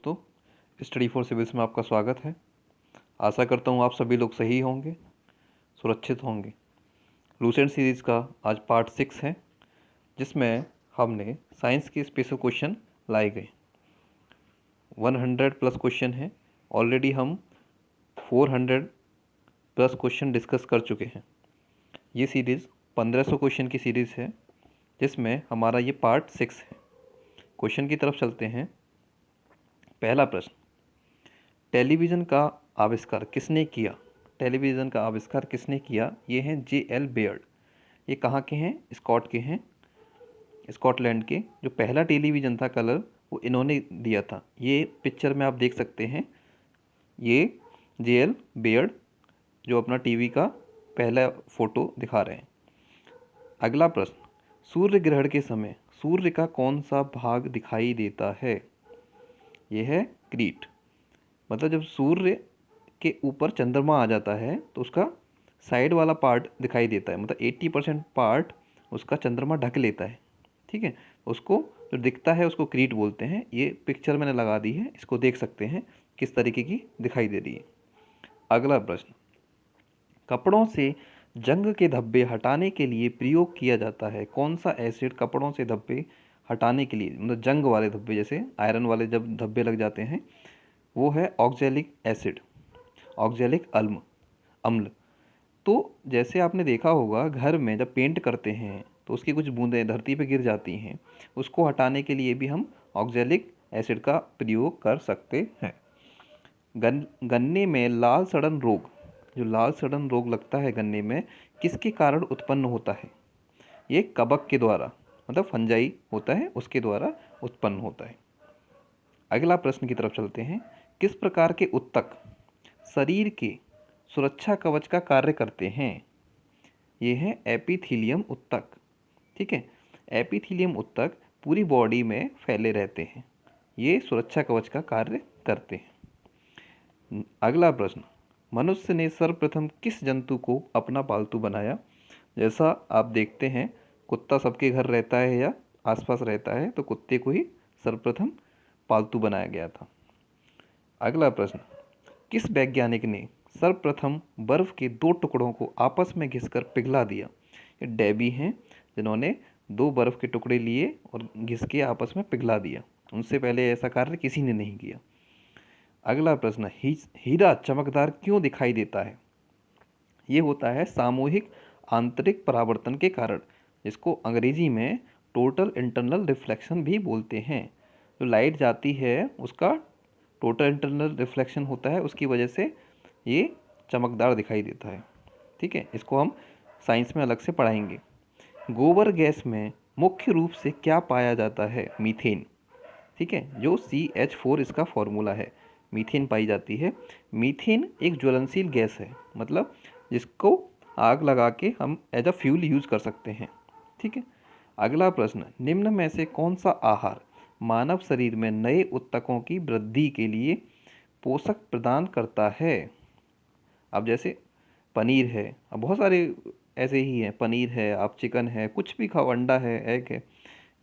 तो study for civils में आपका स्वागत है। आशा करता हूँ आप सभी लोग सही होंगे, सुरक्षित होंगे। लूसेंट सीरीज़ का आज पार्ट 6 है, जिसमें हमने साइंस के स्पेशल क्वेश्चन लाए गए। 100 प्लस क्वेश्चन हैं। ऑलरेडी हम 400 प्लस क्वेश्चन डिस्कस कर चुके हैं। ये सीरीज़ 1500 क्वेश्चन की सीरीज़ है, जिसमें हमारा ये पार्ट 6 है। क्वेश्चन की तरफ चलते हैं। पहला प्रश्न, टेलीविज़न का आविष्कार किसने किया? टेलीविज़न का आविष्कार किसने किया? ये हैं J.L. बेयर्ड। ये कहाँ के हैं? स्कॉट के हैं, स्कॉटलैंड के। जो पहला टेलीविज़न था कलर, वो इन्होंने दिया था। ये पिक्चर में आप देख सकते हैं, ये J.L. बेयर्ड जो अपना टीवी का पहला फ़ोटो दिखा रहे हैं। अगला प्रश्न, सूर्य ग्रहण के समय सूर्य का कौन सा भाग दिखाई देता है? यह है क्रीट। मतलब जब सूर्य के ऊपर चंद्रमा आ जाता है तो उसका साइड वाला पार्ट दिखाई देता है। मतलब 80% पार्ट उसका चंद्रमा ढक लेता है। ठीक है, उसको जो दिखता है उसको क्रीट बोलते हैं। ये पिक्चर मैंने लगा दी है, इसको देख सकते हैं किस तरीके की दिखाई दे रही है। अगला प्रश्न, कपड़ों से जंग के धब्बे हटाने के लिए प्रयोग किया जाता है कौन सा एसिड? कपड़ों से धब्बे हटाने के लिए, मतलब जंग वाले धब्बे, जैसे आयरन वाले जब धब्बे लग जाते हैं, वो है ऑक्जेलिक एसिड, ऑक्जेलिक अम्ल। तो जैसे आपने देखा होगा, घर में जब पेंट करते हैं तो उसकी कुछ बूंदें धरती पे गिर जाती हैं, उसको हटाने के लिए भी हम ऑक्जेलिक एसिड का प्रयोग कर सकते हैं। गन्ने में लाल सड़न रोग, जो लाल सड़न रोग लगता है गन्ने में, किसके कारण उत्पन्न होता है? ये कवक के द्वारा, मतलब फंजाई होता है, उसके द्वारा उत्पन्न होता है। अगला प्रश्न की तरफ चलते हैं। किस प्रकार के उत्तक शरीर के सुरक्षा कवच का कार्य करते हैं? ये है एपिथीलियम उत्तक। ठीक है, एपिथीलियम उत्तक पूरी बॉडी में फैले रहते हैं, ये सुरक्षा कवच का कार्य करते हैं। अगला प्रश्न, मनुष्य ने सर्वप्रथम किस जंतु को अपना पालतू बनाया? जैसा आप देखते हैं, कुत्ता सबके घर रहता है या आसपास रहता है, तो कुत्ते को ही सर्वप्रथम पालतू बनाया गया था। अगला प्रश्न, किस वैज्ञानिक ने सर्वप्रथम बर्फ के दो टुकड़ों को आपस में घिसकर पिघला दिया? ये डेबी हैं, जिन्होंने दो बर्फ के टुकड़े लिए और घिस के आपस में पिघला दिया। उनसे पहले ऐसा कार्य किसी ने नहीं किया। अगला प्रश्न, हीरा चमकदार क्यों दिखाई देता है? ये होता है सामूहिक आंतरिक परावर्तन के कारण, जिसको अंग्रेजी में टोटल इंटरनल रिफ्लेक्शन भी बोलते हैं। जो लाइट जाती है उसका टोटल इंटरनल रिफ्लेक्शन होता है, उसकी वजह से ये चमकदार दिखाई देता है। ठीक है, इसको हम साइंस में अलग से पढ़ाएंगे। गोबर गैस में मुख्य रूप से क्या पाया जाता है? मीथेन। ठीक है, जो CH4 इसका फॉर्मूला है, मीथेन पाई जाती है। मीथेन एक ज्वलनशील गैस है, मतलब जिसको आग लगा के हम एज अ फ्यूल यूज़ कर सकते हैं। ठीक है। अगला प्रश्न, निम्न में से कौन सा आहार मानव शरीर में नए ऊतकों की वृद्धि के लिए पोषक प्रदान करता है? अब जैसे पनीर है, अब बहुत सारे ऐसे ही हैं, पनीर है, आप चिकन है, कुछ भी खाओ, अंडा है, एग है,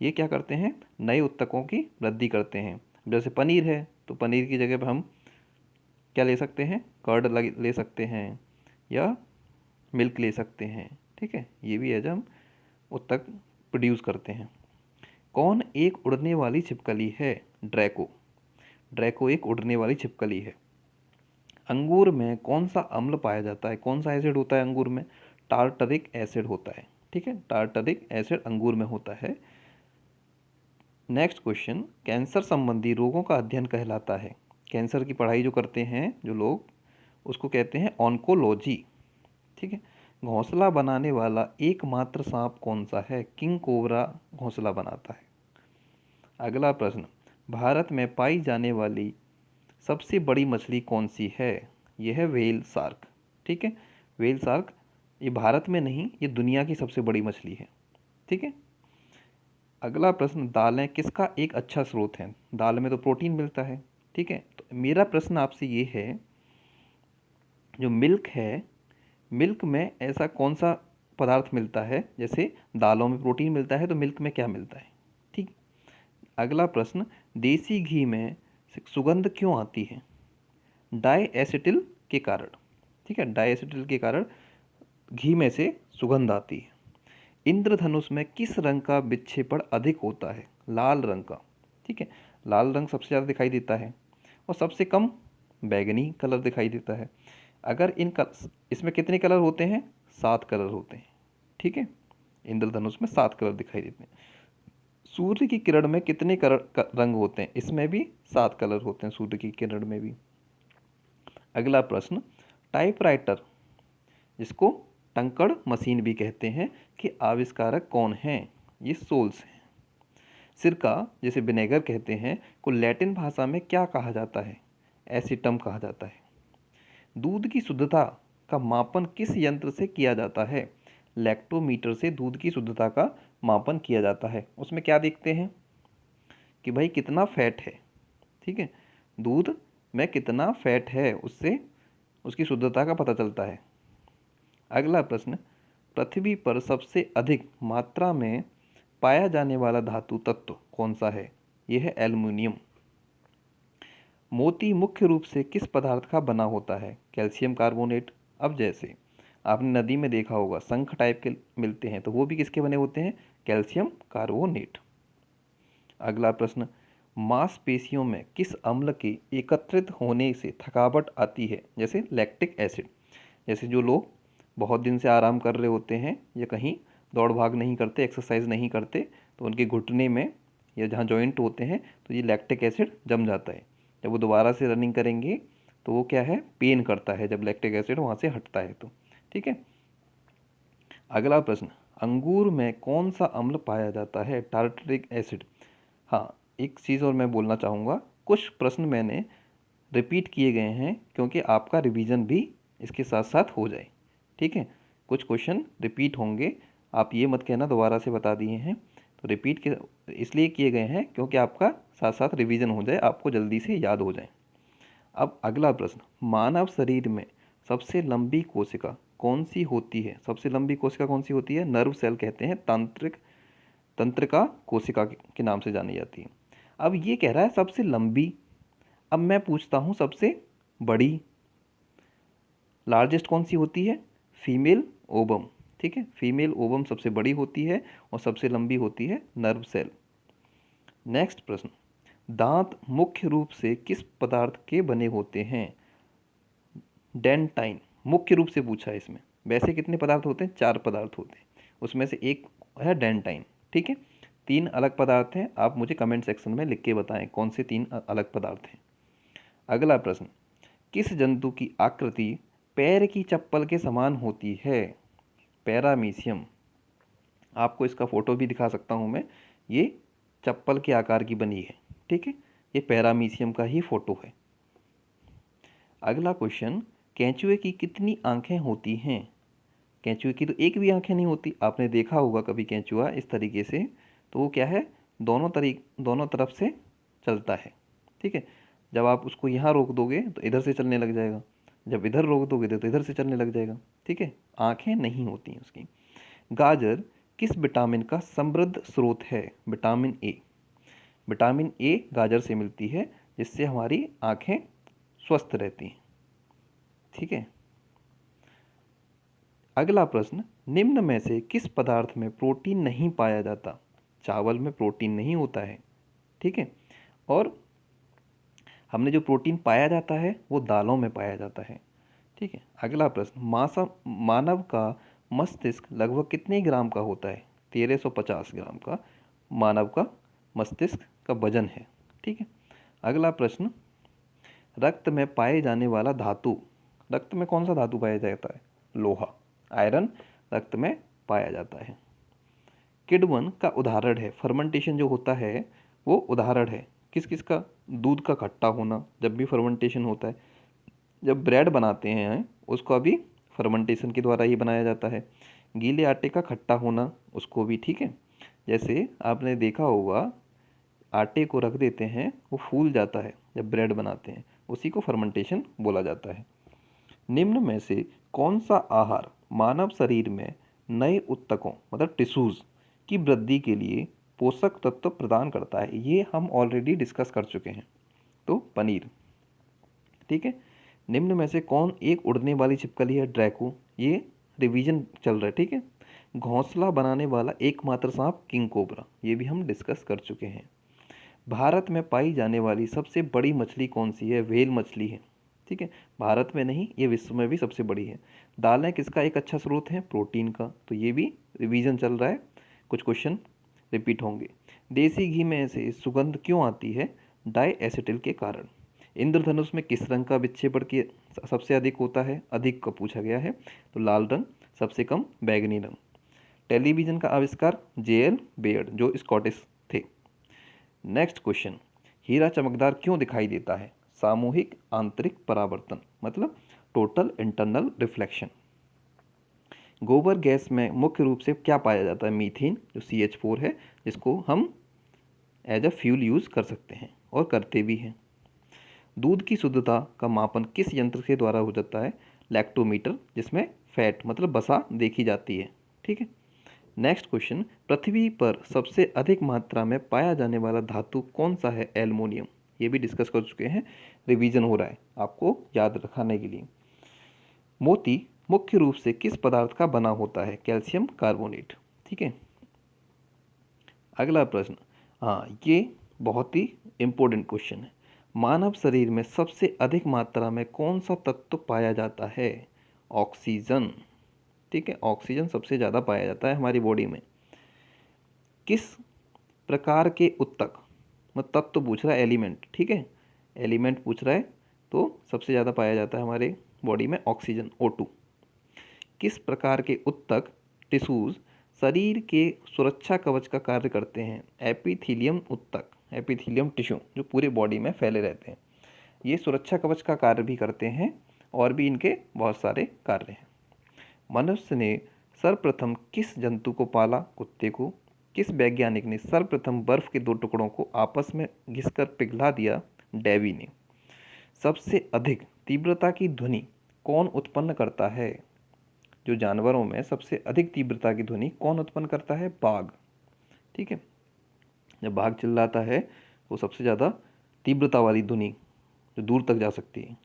ये क्या करते हैं? नए ऊतकों की वृद्धि करते हैं। जैसे पनीर है तो पनीर की जगह पर हम क्या ले सकते हैं? कर्ड ले सकते हैं या मिल्क ले सकते हैं। ठीक है, ये भी एज हम ऊतक प्रोड्यूस करते हैं। कौन एक उड़ने वाली छिपकली है? ड्रैको। ड्रैको एक उड़ने वाली छिपकली है। अंगूर में कौन सा अम्ल पाया जाता है? कौन सा एसिड होता है अंगूर में? टार्टरिक एसिड होता है। ठीक है, टार्टरिक एसिड अंगूर में होता है। नेक्स्ट क्वेश्चन, कैंसर संबंधी रोगों का अध्ययन कहलाता है? कैंसर की पढ़ाई जो करते हैं जो लोग, उसको कहते हैं ऑन्कोलॉजी। ठीक है, घोंसला बनाने वाला एकमात्र सांप कौन सा है? किंग कोबरा घोंसला बनाता है। अगला प्रश्न, भारत में पाई जाने वाली सबसे बड़ी मछली कौन सी है? यह है व्हेल शार्क। ठीक है, व्हेल शार्क ये भारत में नहीं, ये दुनिया की सबसे बड़ी मछली है। ठीक है। अगला प्रश्न, दालें किसका एक अच्छा स्रोत है? दाल में तो प्रोटीन मिलता है। ठीक है, तो मेरा प्रश्न आपसे ये है, जो मिल्क है, मिल्क में ऐसा कौन सा पदार्थ मिलता है? जैसे दालों में प्रोटीन मिलता है, तो मिल्क में क्या मिलता है? ठीक। अगला प्रश्न, देसी घी में सुगंध क्यों आती है? डायएसिटिल के कारण, ठीक है, डायएसिटिल के कारण घी में से सुगंध आती है। इंद्रधनुष में किस रंग का विक्षेपण अधिक होता है? लाल रंग का, ठीक है, लाल रंग सबसे ज़्यादा दिखाई देता है और सबसे कम बैगनी कलर दिखाई देता है। अगर इसमें कितने कलर होते हैं? 7 कलर होते हैं, ठीक है, इंद्रधनुष में 7 कलर दिखाई देते हैं। सूर्य की किरण में कितने रंग होते हैं? इसमें भी 7 कलर होते हैं सूर्य की किरण में भी। अगला प्रश्न, टाइपराइटर जिसको टंकड़ मशीन भी कहते हैं कि आविष्कारक कौन हैं? ये सोल्स हैं। सिरका जिसे विनेगर कहते हैं को लैटिन भाषा में क्या कहा जाता है? एसिटम कहा जाता है। दूध की शुद्धता का मापन किस यंत्र से किया जाता है? लैक्टोमीटर से दूध की शुद्धता का मापन किया जाता है। उसमें क्या देखते हैं कि भाई कितना फैट है, ठीक है, दूध में कितना फैट है, उससे उसकी शुद्धता का पता चलता है। अगला प्रश्न, पृथ्वी पर सबसे अधिक मात्रा में पाया जाने वाला धातु तत्व कौन सा है? यह है एल्युमिनियम। मोती मुख्य रूप से किस पदार्थ का बना होता है? Calcium carbonate. अब जैसे आपने नदी में देखा होगा शंख टाइप के मिलते हैं, तो वो भी किसके बने होते हैं? Calcium carbonate. अगला प्रश्न, मांसपेशियों में किस अम्ल के एकत्रित होने से थकावट आती है? जैसे लैक्टिक एसिड। जैसे जो लोग बहुत दिन से आराम कर रहे होते हैं या कहीं दौड़ भाग नहीं करते, एक्सरसाइज नहीं करते, तो उनके घुटने में या जहाँ जॉइंट होते हैं तो ये लैक्टिक एसिड जम जाता है। जब वो दोबारा से रनिंग करेंगे तो वो क्या है, पेन करता है जब लैक्टिक एसिड वहाँ से हटता है तो, ठीक है। अगला प्रश्न, अंगूर में कौन सा अम्ल पाया जाता है? Tartaric acid. हाँ, एक चीज़ और मैं बोलना चाहूँगा, कुछ प्रश्न मैंने रिपीट किए गए हैं क्योंकि आपका रिवीजन भी इसके साथ साथ हो जाए, ठीक है। कुछ क्वेश्चन रिपीट होंगे, आप ये मत कहना दोबारा से बता दिए हैं, तो रिपीट के इसलिए किए गए हैं क्योंकि आपका साथ साथ रिवीजन हो जाए, आपको जल्दी से याद हो जाए। अब अगला प्रश्न, मानव शरीर में सबसे लंबी कोशिका कौन सी होती है? सबसे लंबी कोशिका कौन सी होती है? नर्व सेल कहते हैं, तंत्रिका कोशिका के नाम से जानी जाती है। अब ये कह रहा है सबसे लंबी, अब मैं पूछता हूँ सबसे बड़ी, लार्जेस्ट कौन सी होती है? फीमेल ओवम, ठीक है, फीमेल ओवम सबसे बड़ी होती है और सबसे लंबी होती है नर्व सेल। नेक्स्ट प्रश्न, दांत मुख्य रूप से किस पदार्थ के बने होते हैं? डेंटाइन मुख्य रूप से पूछा है इसमें। वैसे कितने पदार्थ होते हैं? 4 पदार्थ होते हैं, उसमें से एक है डेंटाइन, ठीक है। 3 अलग पदार्थ हैं, आप मुझे कमेंट सेक्शन में लिख के बताएं कौन से 3 अलग पदार्थ हैं। अगला प्रश्न, किस जंतु की आकृति पैर की चप्पल के समान होती है? पैरामीशियम। आपको इसका फोटो भी दिखा सकता हूँ मैं, ये चप्पल के आकार की बनी है, ठीक है, ये पैरामीशियम का ही फोटो है। अगला क्वेश्चन, केंचुए की कितनी आंखें होती हैं? केंचुए की तो एक भी आंखें नहीं होती, आपने देखा होगा कभी केंचुआ इस तरीके से, तो वो क्या है, दोनों तरफ से चलता है, ठीक है। जब आप उसको यहाँ रोक दोगे तो इधर से चलने लग जाएगा, जब इधर रोक दोगे तो इधर से चलने लग जाएगा, ठीक है, आंखें नहीं होती हैं उसकी। गाजर किस विटामिन का समृद्ध स्रोत है? Vitamin A. विटामिन ए गाजर से मिलती है जिससे हमारी आंखें स्वस्थ रहती हैं, ठीक है। अगला प्रश्न, निम्न में से किस पदार्थ में प्रोटीन नहीं पाया जाता? चावल में प्रोटीन नहीं होता है, ठीक है, और हमने जो प्रोटीन पाया जाता है वो दालों में पाया जाता है, ठीक है। अगला प्रश्न, मानव का मस्तिष्क लगभग कितने ग्राम का होता है? 1350 ग्राम का मानव का मस्तिष्क का वजन है, ठीक है। अगला प्रश्न, रक्त में पाए जाने वाला धातु, रक्त में कौन सा धातु पाया जाता है? लोहा, आयरन रक्त में पाया जाता है। किण्वन का उदाहरण है, फर्मेंटेशन जो होता है वो उदाहरण है किस किस का? दूध का खट्टा होना जब भी फर्मेंटेशन होता है, जब ब्रेड बनाते हैं उसको भी फर्मेंटेशन के द्वारा ही बनाया जाता है। गीले आटे का खट्टा होना उसको भी, ठीक है। जैसे आपने देखा होगा आटे को रख देते हैं वो फूल जाता है जब ब्रेड बनाते हैं, उसी को फर्मेंटेशन बोला जाता है। निम्न में से कौन सा आहार मानव शरीर में नए ऊतकों मतलब टिश्यूज की वृद्धि के लिए पोषक तत्व प्रदान करता है? ये हम ऑलरेडी डिस्कस कर चुके हैं, तो पनीर। ठीक है, निम्न में से कौन एक उड़ने वाली छिपकली है? ड्रैको। ये रिवीजन चल रहा है। ठीक है, घोंसला बनाने वाला एकमात्र सांप किंग कोबरा, ये भी हम डिस्कस कर चुके हैं। भारत में पाई जाने वाली सबसे बड़ी मछली कौन सी है? व्हेल मछली है। ठीक है, भारत में नहीं, ये विश्व में भी सबसे बड़ी है। दालें किसका एक अच्छा स्रोत है? प्रोटीन का, तो ये भी रिवीजन चल रहा है, कुछ क्वेश्चन रिपीट होंगे। देसी घी में से सुगंध क्यों आती है? डाई एसिटिल के कारण। इंद्रधनुष में किस रंग का विक्षेपण की सबसे अधिक होता है? अधिक का पूछा गया है, तो लाल रंग, सबसे कम बैगनी रंग। टेलीविजन का आविष्कार जेएल बेयर्ड, जो स्कॉटिश थे। नेक्स्ट क्वेश्चन, हीरा चमकदार क्यों दिखाई देता है? सामूहिक आंतरिक परावर्तन, मतलब टोटल इंटरनल रिफ्लेक्शन। गोबर गैस में मुख्य रूप से क्या पाया जाता है? मीथेन, जो CH4 है, जिसको हम एज अ फ्यूल यूज़ कर सकते हैं और करते भी हैं। दूध की शुद्धता का मापन किस यंत्र के द्वारा हो जाता है? लैक्टोमीटर, जिसमें फैट मतलब बसा देखी जाती है। ठीक है, नेक्स्ट क्वेश्चन, पृथ्वी पर सबसे अधिक मात्रा में पाया जाने वाला धातु कौन सा है? एल्युमिनियम। ये भी डिस्कस कर चुके हैं, रिवीजन हो रहा है आपको याद रखने के लिए। मोती मुख्य रूप से किस पदार्थ का बना होता है? Calcium carbonate. ठीक है, अगला प्रश्न, हाँ ये बहुत ही इंपॉर्टेंट क्वेश्चन है। मानव शरीर में सबसे अधिक मात्रा में कौन सा तत्व पाया जाता है? ऑक्सीजन। ठीक है, ऑक्सीजन सबसे ज़्यादा पाया जाता है हमारी बॉडी में। किस प्रकार के उत्तक, मतलब तत्व पूछ रहा है, एलिमेंट। ठीक है, एलिमेंट पूछ रहा है, तो सबसे ज़्यादा पाया जाता है हमारे बॉडी में ऑक्सीजन, O2। किस प्रकार के उत्तक टिश्यूज शरीर के सुरक्षा कवच का कार्य करते हैं? एपिथीलियम उत्तक, एपिथीलियम टिश्यू, जो पूरे बॉडी में फैले रहते हैं, ये सुरक्षा कवच का कार्य भी करते हैं, और भी इनके बहुत सारे कार्य हैं। मनुष्य ने सर्वप्रथम किस जंतु को पाला? कुत्ते को। किस वैज्ञानिक ने सर्वप्रथम बर्फ के दो टुकड़ों को आपस में घिसकर पिघला दिया? डेवी ने। सबसे अधिक तीव्रता की ध्वनि कौन उत्पन्न करता है? जो जानवरों में सबसे अधिक तीव्रता की ध्वनि कौन उत्पन्न करता है? बाघ। ठीक है, जब बाघ चिल्लाता है वो सबसे ज़्यादा तीव्रता वाली ध्वनि जो दूर तक जा सकती है।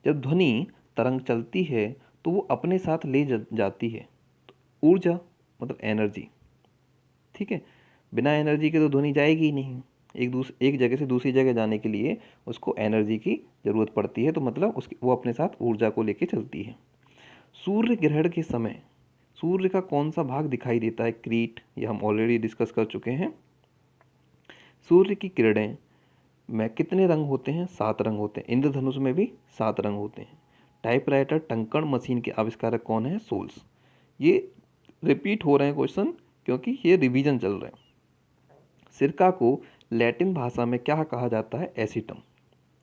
जब ध्वनि तरंग चलती है तो वो अपने साथ ले जाती है तो ऊर्जा, मतलब एनर्जी। ठीक है, बिना एनर्जी के तो ध्वनि जाएगी ही नहीं। एक जगह से दूसरी जगह जाने के लिए उसको एनर्जी की ज़रूरत पड़ती है, तो मतलब उसकी वो अपने साथ ऊर्जा को लेके चलती है। सूर्य ग्रहण के समय सूर्य का कौन सा भाग दिखाई देता है? क्रीट, ये हम ऑलरेडी डिस्कस कर चुके हैं। सूर्य की किरणें में कितने रंग होते हैं? 7 रंग होते हैं। इंद्रधनुष में भी 7 रंग होते हैं। टाइपराइटर टंकण मशीन के आविष्कारक कौन है? सोल्स। ये रिपीट हो रहे हैं क्वेश्चन, क्योंकि ये रिवीजन चल रहे हैं। सिरका को लैटिन भाषा में क्या कहा जाता है? एसीटम।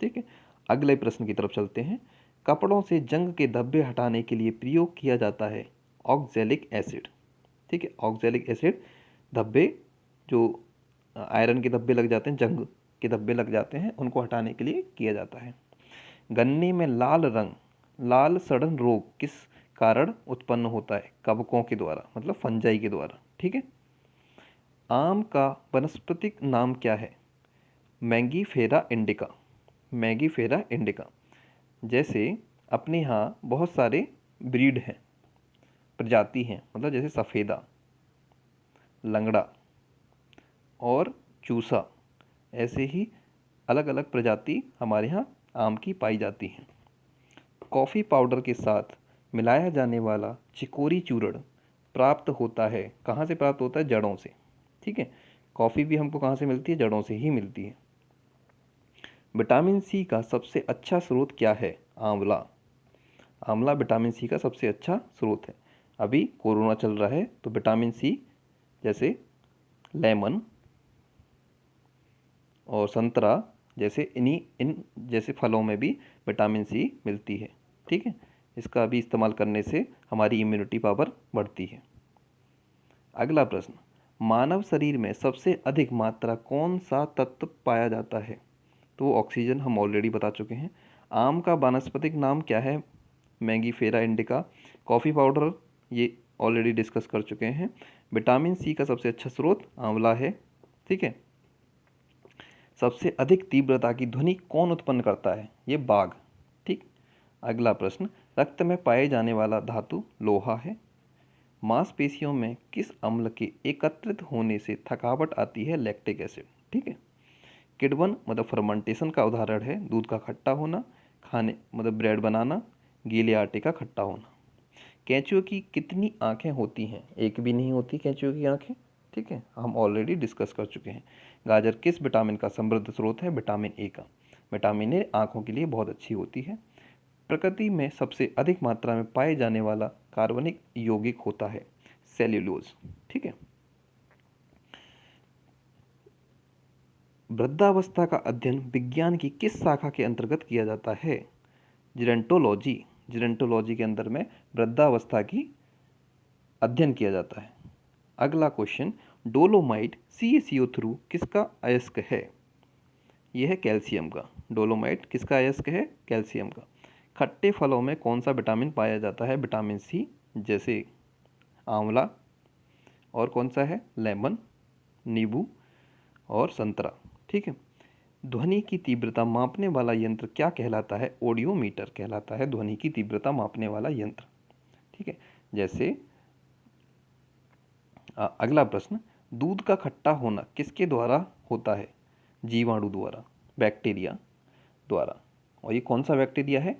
ठीक है, अगले प्रश्न की तरफ चलते हैं। कपड़ों से जंग के धब्बे हटाने के लिए प्रयोग किया जाता है ऑक्जेलिक एसिड। ठीक है, ऑक्जेलिक एसिड धब्बे, जो आयरन के धब्बे लग जाते हैं, जंग के धब्बे लग जाते हैं, उनको हटाने के लिए किया जाता है। गन्ने में लाल रंग, लाल सड़न रोग किस कारण उत्पन्न होता है? कवकों के द्वारा, मतलब फंजाई के द्वारा। ठीक है, आम का वनस्पतिक नाम क्या है? Mangifera indica. Mangifera indica. जैसे अपने यहाँ बहुत सारे ब्रीड हैं, प्रजाति हैं, मतलब जैसे सफ़ेदा, लंगड़ा और चूसा, ऐसे ही अलग अलग प्रजाति हमारे यहाँ आम की पाई जाती हैं। कॉफ़ी पाउडर के साथ मिलाया जाने वाला चिकोरी चूर्ण प्राप्त होता है, कहाँ से प्राप्त होता है? जड़ों से। ठीक है, कॉफ़ी भी हमको कहाँ से मिलती है? जड़ों से ही मिलती है। विटामिन सी का सबसे अच्छा स्रोत क्या है? आंवला। आंवला विटामिन सी का सबसे अच्छा स्रोत है। अभी कोरोना चल रहा है तो विटामिन सी जैसे लेमन और संतरा जैसे इन जैसे फलों में भी विटामिन सी मिलती है। ठीक है, इसका भी इस्तेमाल करने से हमारी इम्यूनिटी पावर बढ़ती है। अगला प्रश्न, मानव शरीर में सबसे अधिक मात्रा कौन सा तत्व पाया जाता है? तो ऑक्सीजन हम ऑलरेडी बता चुके हैं। आम का वानस्पतिक नाम क्या है? Mangifera indica. कॉफ़ी पाउडर ये ऑलरेडी डिस्कस कर चुके हैं। विटामिन सी का सबसे अच्छा स्रोत आंवला है। ठीक है, सबसे अधिक तीव्रता की ध्वनि कौन उत्पन्न करता है? ये बाघ। ठीक। अगला प्रश्न, रक्त में पाए जाने वाला धातु लोहा है। मांसपेशियों में किस अम्ल के एकत्रित होने से थकावट आती है? Lactic acid. ठीक है। किण्वन मतलब फर्मेंटेशन का उदाहरण है दूध का खट्टा होना, खाने मतलब ब्रेड बनाना, गीले आटे का खट्टा होना। कैंचियों की कितनी आंखें होती हैं? एक भी नहीं होती कैंचियों की आंखें। ठीक है, हम ऑलरेडी डिस्कस कर चुके हैं। गाजर किस विटामिन का समृद्ध स्रोत है? विटामिन ए का। विटामिन ए आंखों के लिए बहुत अच्छी होती है। प्रकृति में सबसे अधिक मात्रा में पाए जाने वाला कार्बनिक यौगिक होता है सेल्यूलोज। ठीक है। वृद्धावस्था का अध्ययन विज्ञान की किस शाखा के अंतर्गत किया जाता है? जिरेंटोलॉजी। जिरेंटोलॉजी के अंदर में वृद्धावस्था की अध्ययन किया जाता है। अगला क्वेश्चन, डोलोमाइट CaCO3 किसका अयस्क है? यह है कैल्शियम का। डोलोमाइट किसका अयस्क है? कैल्शियम का। खट्टे फलों में कौन सा विटामिन पाया जाता है? विटामिन सी, जैसे आंवला, और कौन सा है? लेमन, नींबू और संतरा। ठीक है। ध्वनि की तीव्रता मापने वाला यंत्र क्या कहलाता है? ऑडियोमीटर कहलाता है ध्वनि की तीव्रता मापने वाला यंत्र। ठीक है। जैसे अगला प्रश्न, दूध का खट्टा होना किसके द्वारा होता है? जीवाणु द्वारा, बैक्टीरिया द्वारा। और ये कौन सा बैक्टीरिया है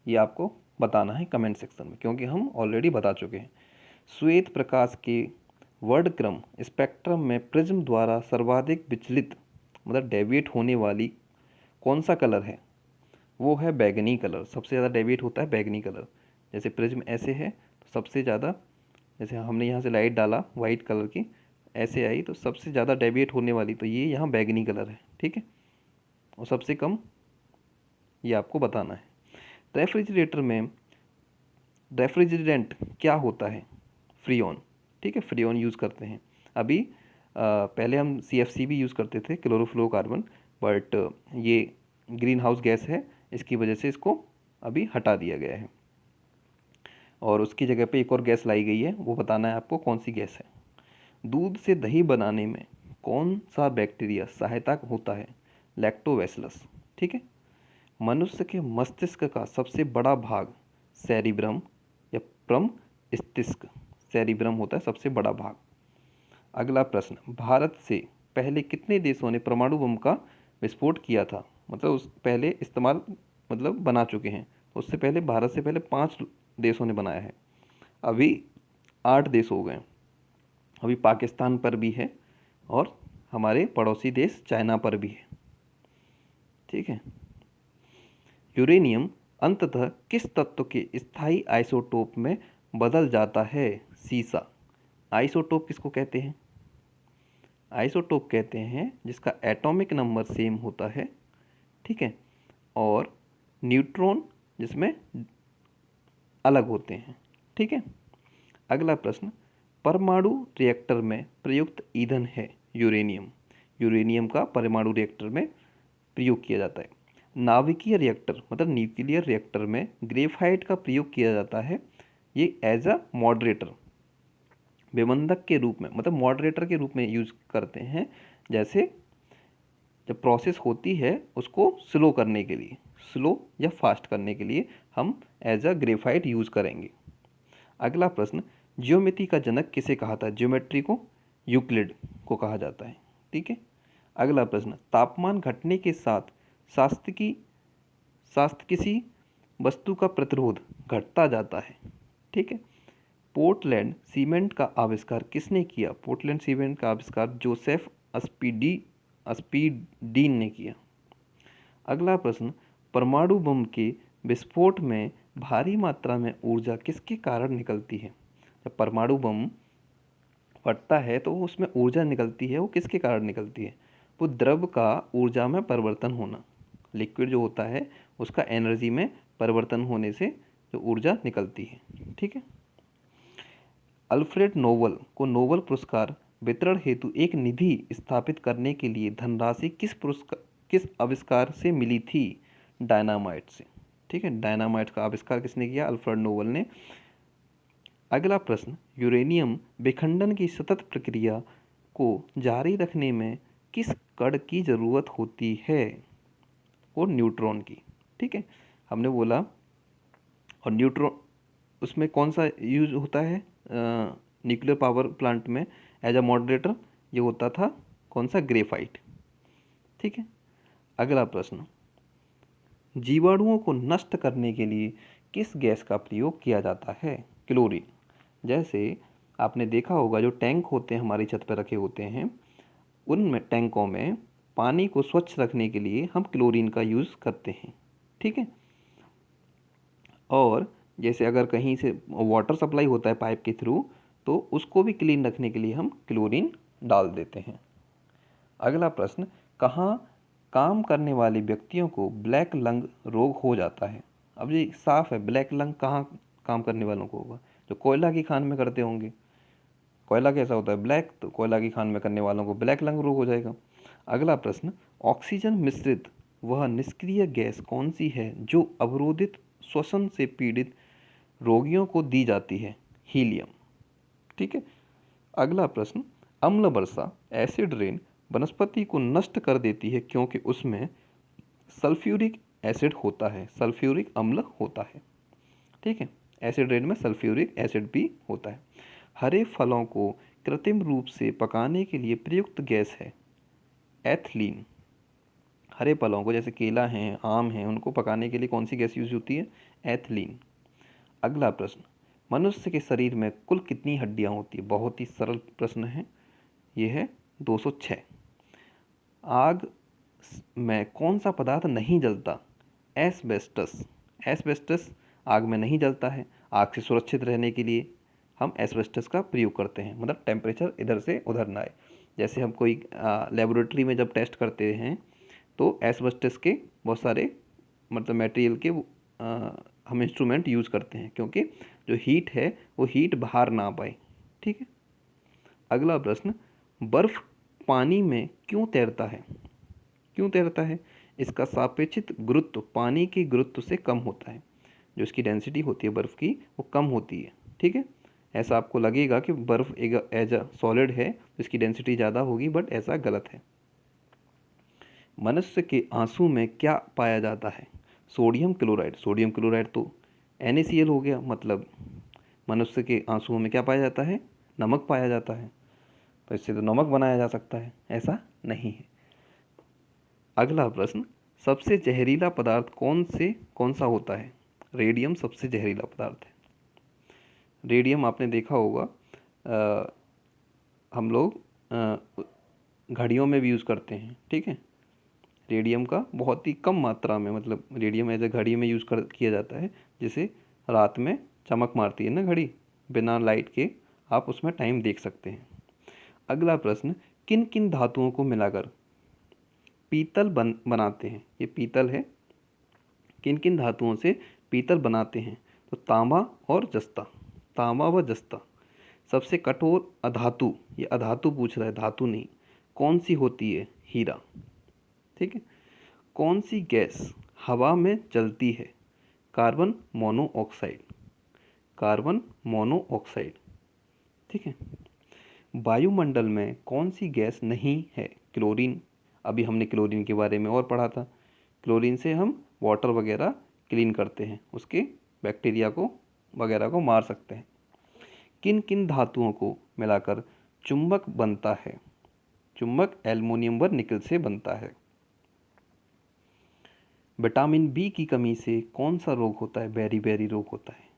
ये आपको बताना है कमेंट सेक्शन में, क्योंकि हम ऑलरेडी बता चुके हैं। श्वेत प्रकाश के वर्णक्रम स्पेक्ट्रम में प्रिज्म द्वारा सर्वाधिक विचलित मतलब डेविएट होने वाली कौन सा कलर है? वो है बैगनी कलर। सबसे ज़्यादा डेविएट होता है बैगनी कलर। जैसे प्रिज्म ऐसे है तो सबसे ज़्यादा, जैसे हमने यहाँ से लाइट डाला वाइट कलर की, ऐसे आई तो सबसे ज़्यादा डेविएट होने वाली तो ये यहाँ बैगनी कलर है। ठीक है। और सबसे कम ये आपको बताना है। रेफ्रिजरेटर में रेफ्रिजरेंट क्या होता है? फ्रीऑन। ठीक है, फ्रीऑन यूज़ करते हैं। अभी पहले हम CFC भी यूज़ करते थे, क्लोरोफ्लोरोकार्बन, बट ये ग्रीन हाउस गैस है, इसकी वजह से इसको अभी हटा दिया गया है और उसकी जगह पे एक और गैस लाई गई है। वो बताना है आपको कौन सी गैस है। दूध से दही बनाने में कौन सा बैक्टीरिया सहायता होता है? लैक्टोबैसिलस। ठीक है। मनुष्य के मस्तिष्क का सबसे बड़ा भाग सेरिब्रम या प्रम मस्तिष्क, सेरिब्रम होता है सबसे बड़ा भाग। अगला प्रश्न, भारत से पहले कितने देशों ने परमाणु बम का विस्फोट किया था? मतलब उस पहले इस्तेमाल मतलब बना चुके हैं। उससे पहले भारत से पहले 5 देशों ने बनाया है। अभी 8 देश हो गए। अभी पाकिस्तान पर भी है और हमारे पड़ोसी देश चाइना पर भी है। ठीक है। यूरेनियम अंततः किस तत्व के स्थायी आइसोटोप में बदल जाता है? सीसा। आइसोटोप किसको कहते हैं? आइसोटोप कहते हैं जिसका एटॉमिक नंबर सेम होता है। ठीक है। और न्यूट्रॉन जिसमें अलग होते हैं। ठीक है। अगला प्रश्न, परमाणु रिएक्टर में प्रयुक्त ईंधन है यूरेनियम। यूरेनियम का परमाणु रिएक्टर में प्रयोग किया जाता है। नाभिकीय रिएक्टर मतलब न्यूक्लियर रिएक्टर में ग्रेफाइट का प्रयोग किया जाता है। ये एज अ मॉडरेटर, विबंधक के रूप में मतलब मॉडरेटर के रूप में यूज करते हैं। जैसे जब प्रोसेस होती है उसको स्लो करने के लिए, स्लो या फास्ट करने के लिए हम एज अ ग्रेफाइट यूज करेंगे। अगला प्रश्न, ज्योमेट्री का जनक किसे कहा था? ज्योमेट्री को यूक्लिड को कहा जाता है। ठीक है। अगला प्रश्न, तापमान घटने के साथ शास्त्र किसी वस्तु का प्रतिरोध घटता जाता है। ठीक है। पोर्टलैंड सीमेंट का आविष्कार किसने किया? पोर्टलैंड सीमेंट का आविष्कार जोसेफ स्पीडीन ने किया। अगला प्रश्न, परमाणु बम के विस्फोट में भारी मात्रा में ऊर्जा किसके कारण निकलती है? जब परमाणु बम फटता है तो उसमें ऊर्जा निकलती है, वो किसके कारण निकलती है? वो द्रव का ऊर्जा में परिवर्तन होना, लिक्विड जो होता है उसका एनर्जी में परिवर्तन होने से जो ऊर्जा निकलती है। ठीक है। अल्फ्रेड नोबल को नोबल पुरस्कार वितरण हेतु एक निधि स्थापित करने के लिए धनराशि किस आविष्कार से मिली थी? डायनामाइट से। ठीक है। डायनामाइट का आविष्कार किसने किया? अल्फ्रेड नोबल ने। अगला प्रश्न, यूरेनियम विखंडन की सतत प्रक्रिया को जारी रखने में किस कण की ज़रूरत होती है? और न्यूट्रॉन की। ठीक है, हमने बोला। और न्यूट्रॉन उसमें कौन सा यूज होता है न्यूक्लियर पावर प्लांट में एज अ मॉडरेटर? ये होता था कौन सा? ग्रेफाइट। ठीक है, अगला प्रश्न, जीवाणुओं को नष्ट करने के लिए किस गैस का प्रयोग किया जाता है? क्लोरीन। जैसे आपने देखा होगा जो टैंक होते हैं हमारी छत पर रखे होते हैं, उन टैंकों में पानी को स्वच्छ रखने के लिए हम क्लोरीन का यूज़ करते हैं। ठीक है, और जैसे अगर कहीं से वाटर सप्लाई होता है पाइप के थ्रू, तो उसको भी क्लीन रखने के लिए हम क्लोरीन डाल देते हैं। अगला प्रश्न, कहाँ काम करने वाले व्यक्तियों को ब्लैक लंग रोग हो जाता है? अब ये साफ है, ब्लैक लंग कहाँ काम करने वालों को होगा? जो कोयला की खान में करते होंगे। कोयला कैसा होता है? ब्लैक। तो कोयला की खान में करने वालों को ब्लैक लंग रोग हो जाएगा। अगला प्रश्न, ऑक्सीजन मिश्रित वह निष्क्रिय गैस कौन सी है जो अवरोधित श्वसन से पीड़ित रोगियों को दी जाती है? हीलियम। ठीक है, अगला प्रश्न, अम्ल वर्षा एसिड रेन वनस्पति को नष्ट कर देती है क्योंकि उसमें सल्फ्यूरिक एसिड होता है, सल्फ्यूरिक अम्ल होता है। ठीक है, एसिड रेन में सल्फ्यूरिक एसिड भी होता है। हरे फलों को कृत्रिम रूप से पकाने के लिए प्रयुक्त गैस है एथिलीन। हरे फलों को जैसे केला है, आम है, उनको पकाने के लिए कौन सी गैस यूज होती है? एथिलीन। अगला प्रश्न, मनुष्य के शरीर में कुल कितनी हड्डियां होती है? बहुत ही सरल प्रश्न है, यह है 206। आग में कौन सा पदार्थ नहीं जलता? एस्बेस्टस। एस्बेस्टस आग में नहीं जलता है। आग से सुरक्षित रहने के लिए हम एस्बेस्टस का प्रयोग करते हैं, मतलब टेम्परेचर इधर से उधर ना आए। जैसे हम कोई लेबोरेटरी में जब टेस्ट करते हैं तो एस्बेस्टस के बहुत सारे मतलब मटेरियल के हम इंस्ट्रूमेंट यूज़ करते हैं, क्योंकि जो हीट है वो हीट बाहर ना पाए। ठीक है, अगला प्रश्न, बर्फ पानी में क्यों तैरता है? क्यों तैरता है? इसका सापेक्षिक गुरुत्व पानी के गुरुत्व से कम होता है। जो इसकी डेंसिटी होती है बर्फ़ की वो कम होती है। ठीक है, ऐसा आपको लगेगा कि बर्फ़ एक एज अ सॉलिड है तो इसकी डेंसिटी ज़्यादा होगी, बट ऐसा गलत है। मनुष्य के आंसू में क्या पाया जाता है? Sodium chloride. सोडियम क्लोराइड तो NaCl हो गया, मतलब मनुष्य के आंसुओं में क्या पाया जाता है? नमक पाया जाता है। तो इससे तो नमक बनाया जा सकता है, ऐसा नहीं है। अगला प्रश्न, सबसे जहरीला पदार्थ कौन सा होता है? रेडियम सबसे जहरीला पदार्थ है। रेडियम आपने देखा होगा हम लोग घड़ियों में भी यूज़ करते हैं। ठीक है, रेडियम का बहुत ही कम मात्रा में, मतलब रेडियम एज ए घड़ी में यूज़ किया जाता है, जिसे रात में चमक मारती है ना घड़ी, बिना लाइट के आप उसमें टाइम देख सकते हैं। अगला प्रश्न, किन किन धातुओं को मिलाकर पीतल बनाते हैं? ये पीतल है। किन किन धातुओं से पीतल बनाते हैं? तो तांबा और जस्ता। तांबा व जस्ता। सबसे कठोर अधातु, ये अधातु पूछ रहा है, धातु नहीं, कौन सी होती है? हीरा। ठीक है, कौन सी गैस हवा में जलती है? Carbon monoxide. Carbon monoxide. ठीक है, वायुमंडल में कौन सी गैस नहीं है? क्लोरीन। अभी हमने क्लोरीन के बारे में और पढ़ा था। क्लोरीन से हम वाटर वगैरह क्लीन करते हैं, उसके बैक्टीरिया को वगैरह को मार सकते हैं। किन किन धातुओं को मिलाकर चुंबक बनता है? चुंबक एल्युमिनियम व निकल से बनता है। विटामिन बी की कमी से कौन सा रोग होता है? बेरी रोग होता है।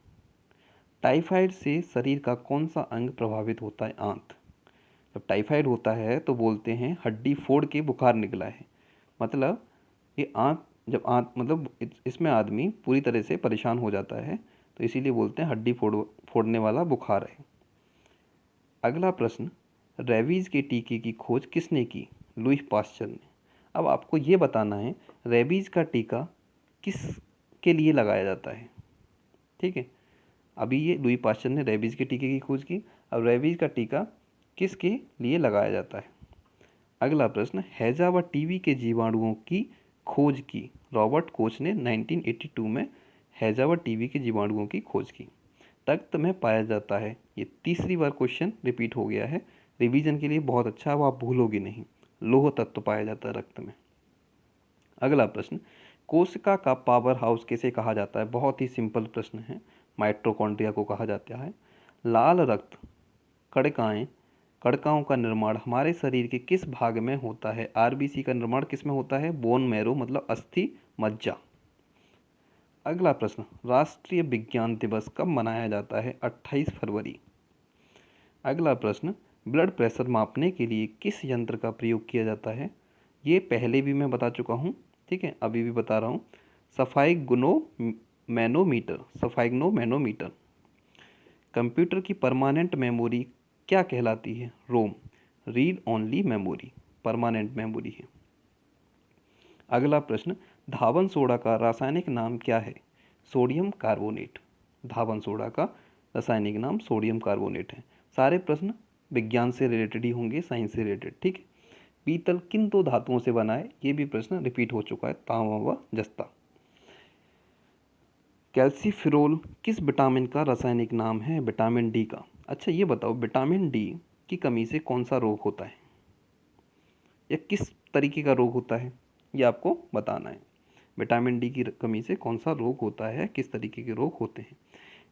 टाइफाइड से शरीर का कौन सा अंग प्रभावित होता है? आंत। जब टाइफाइड होता है तो बोलते हैं हड्डी फोड़ के बुखार निकला है, मतलब ये आंत, जब आंत मतलब इसमें आदमी पूरी तरह से परेशान हो जाता है, तो इसीलिए बोलते हैं हड्डी फोड़ने वाला बुखार है। अगला प्रश्न, रेबीज़ के टीके की खोज किसने की? लुई पास्चर ने। अब आपको ये बताना है रेबीज़ का टीका किस के लिए लगाया जाता है। ठीक है, अभी ये लुई पास्चर ने रेबीज़ के टीके की खोज की। अब रेबीज़ का टीका किसके लिए लगाया जाता है? अगला प्रश्न, हैजा व टीबी के जीवाणुओं की खोज की रॉबर्ट कोच ने 1982 में हैजा व टीबी के जीवाणुओं की खोज की। रक्त में पाया जाता है। ये तीसरी बार क्वेश्चन रिपीट हो गया है, रिवीजन के लिए बहुत अच्छा, अब आप भूलोगे नहीं। लोह तत्व पाया जाता है रक्त में। अगला प्रश्न, कोशिका का पावर हाउस किसे कहा जाता है? बहुत ही सिंपल प्रश्न है, माइटोकॉन्ड्रिया को कहा जाता है। लाल रक्त कणिकाओं का निर्माण हमारे शरीर के किस भाग में होता है? आरबीसी का निर्माण किस में होता है? बोन मैरो मतलब अस्थि मज्जा। अगला प्रश्न, राष्ट्रीय विज्ञान दिवस कब मनाया जाता है? 28 फरवरी। अगला प्रश्न, ब्लड प्रेशर मापने के लिए किस यंत्र का प्रयोग किया जाता है? ये पहले भी मैं बता चुका हूँ, ठीक है, अभी भी बता रहा हूँ। सफाइग्नोमैनोमीटर। कंप्यूटर की परमानेंट मेमोरी क्या कहलाती है? ROM, read only memory, permanent memory है। अगला प्रश्न, धावन सोडा का रासायनिक नाम क्या है? Sodium carbonate. धावन सोडा का रासायनिक नाम सोडियम कार्बोनेट है। सारे प्रश्न विज्ञान से रिलेटेड ही होंगे, साइंस से रिलेटेड, ठीक है। पीतल किन दो धातुओं से बना है? ये भी प्रश्न रिपीट हो चुका है, तांबा व जस्ता। कैल्सीफेरोल किस विटामिन का रासायनिक नाम है? विटामिन डी का। अच्छा ये बताओ, विटामिन डी की कमी से कौन सा रोग होता है या किस तरीके का रोग होता है, ये आपको बताना है। विटामिन डी की कमी से कौन सा रोग होता है, किस तरीके के रोग होते हैं।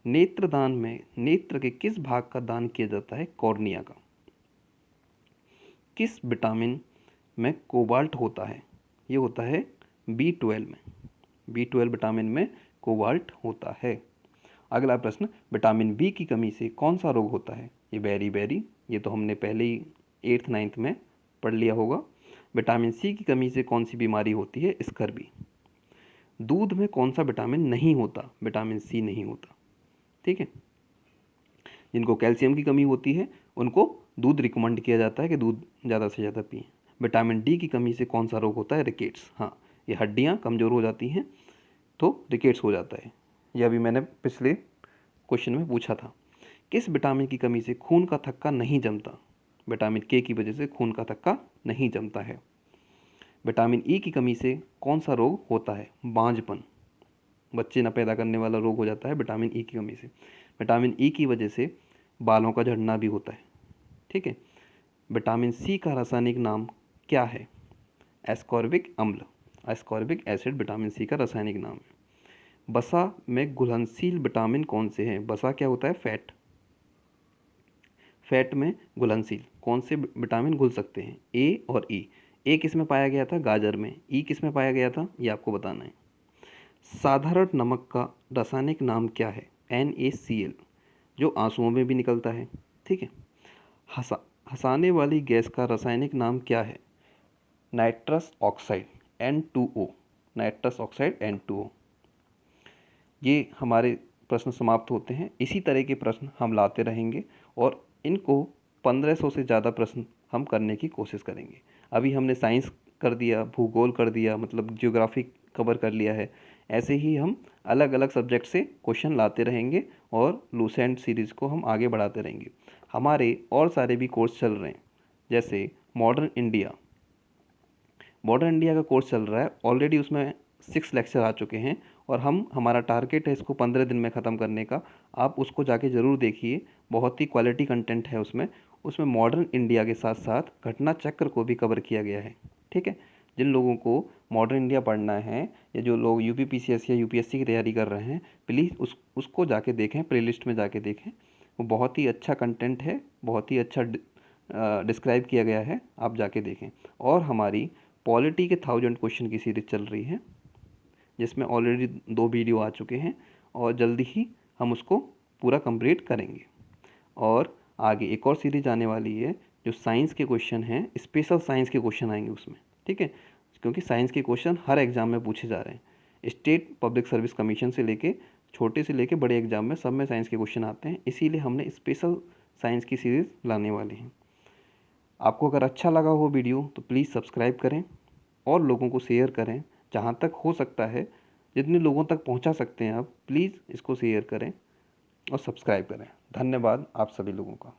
नेत्रदान में नेत्र के किस भाग का दान किया जाता है? कॉर्निया का। किस विटामिन में कोबाल्ट होता है? ये होता है B12 में। B12 विटामिन में कोबाल्ट होता है। अगला प्रश्न, विटामिन बी की कमी से कौन सा रोग होता है? ये बेरी, ये तो हमने पहले ही 8th 9th में पढ़ लिया होगा। विटामिन सी की कमी से कौन सी बीमारी होती है? स्कर्वी। दूध में कौन सा विटामिन नहीं होता? विटामिन सी नहीं होता, ठीक है। जिनको कैल्शियम की कमी होती है उनको दूध रिकमेंड किया जाता है कि दूध ज़्यादा से ज़्यादा पिएं। विटामिन डी की कमी से कौन सा रोग होता है? रिकेट्स। हाँ, ये हड्डियाँ कमज़ोर हो जाती हैं तो रिकेट्स हो जाता है। यह भी मैंने पिछले क्वेश्चन में पूछा था। किस विटामिन की कमी से खून का थक्का नहीं जमता? विटामिन के की वजह से खून का थक्का नहीं जमता है। विटामिन ई की कमी से कौन सा रोग होता है? बांझपन, बच्चे न पैदा करने वाला रोग हो जाता है विटामिन ई की कमी से। विटामिन ई की वजह से बालों का झड़ना भी होता है, ठीक है। विटामिन सी का रासायनिक नाम क्या है? एस्कॉर्बिक अम्ल, एस्कॉर्बिक एसिड विटामिन सी का रासायनिक नाम है। वसा में घुलनशील विटामिन कौन से हैं? वसा क्या होता है? फैट। फैट में घुलनशील कौन से विटामिन घुल सकते हैं? ए और ई। ए किस में पाया गया था? गाजर में। ई किस में पाया गया था? ये आपको बताना है। साधारण नमक का रासायनिक नाम क्या है? NaCl, जो आंसुओं में भी निकलता है, ठीक है। हंसाने वाली गैस का रासायनिक नाम क्या है? Nitrous oxide, N2O, nitrous oxide N2O। ये हमारे प्रश्न समाप्त होते हैं। इसी तरह के प्रश्न हम लाते रहेंगे और इनको 1500 से ज़्यादा प्रश्न हम करने की कोशिश करेंगे। अभी हमने साइंस कर दिया, भूगोल कर दिया, मतलब ज्योग्राफी कवर कर लिया है। ऐसे ही हम अलग अलग सब्जेक्ट से क्वेश्चन लाते रहेंगे और लूसेंट सीरीज़ को हम आगे बढ़ाते रहेंगे। हमारे और सारे भी कोर्स चल रहे हैं, जैसे मॉडर्न इंडिया का कोर्स चल रहा है ऑलरेडी, उसमें 6 लेक्चर आ चुके हैं और हमारा टारगेट है इसको 15 दिन में ख़त्म करने का। आप उसको जाके ज़रूर देखिए, बहुत ही क्वालिटी कंटेंट है उसमें मॉडर्न इंडिया के साथ साथ घटना चक्र को भी कवर किया गया है, ठीक है। जिन लोगों को मॉडर्न इंडिया पढ़ना है या जो लोग UPPCS या UPSC की तैयारी कर रहे हैं, प्लीज़ उसको जाके देखें, प्लेलिस्ट में जाके देखें। वो बहुत ही अच्छा कंटेंट है, बहुत ही अच्छा डिस्क्राइब किया गया है, आप जाके देखें। और हमारी पॉलिटी के 1000 क्वेश्चन की सीरीज़ चल रही है, जिसमें ऑलरेडी 2 वीडियो आ चुके हैं और जल्दी ही हम उसको पूरा कंप्लीट करेंगे। और आगे एक और सीरीज आने वाली है जो साइंस के क्वेश्चन हैं, स्पेशल साइंस के क्वेश्चन आएंगे उसमें, ठीक है। क्योंकि साइंस के क्वेश्चन हर एग्ज़ाम में पूछे जा रहे हैं। स्टेट पब्लिक सर्विस कमीशन से लेके छोटे से लेके बड़े एग्ज़ाम में सब में साइंस के क्वेश्चन आते हैं, इसीलिए हमने स्पेशल साइंस की सीरीज़ लाने वाली हैं। आपको अगर अच्छा लगा हो वीडियो तो प्लीज़ सब्सक्राइब करें और लोगों को शेयर करें, जहाँ तक हो सकता है, जितने लोगों तक पहुँचा सकते हैं आप, प्लीज़ इसको शेयर करें और सब्सक्राइब करें। धन्यवाद आप सभी लोगों का।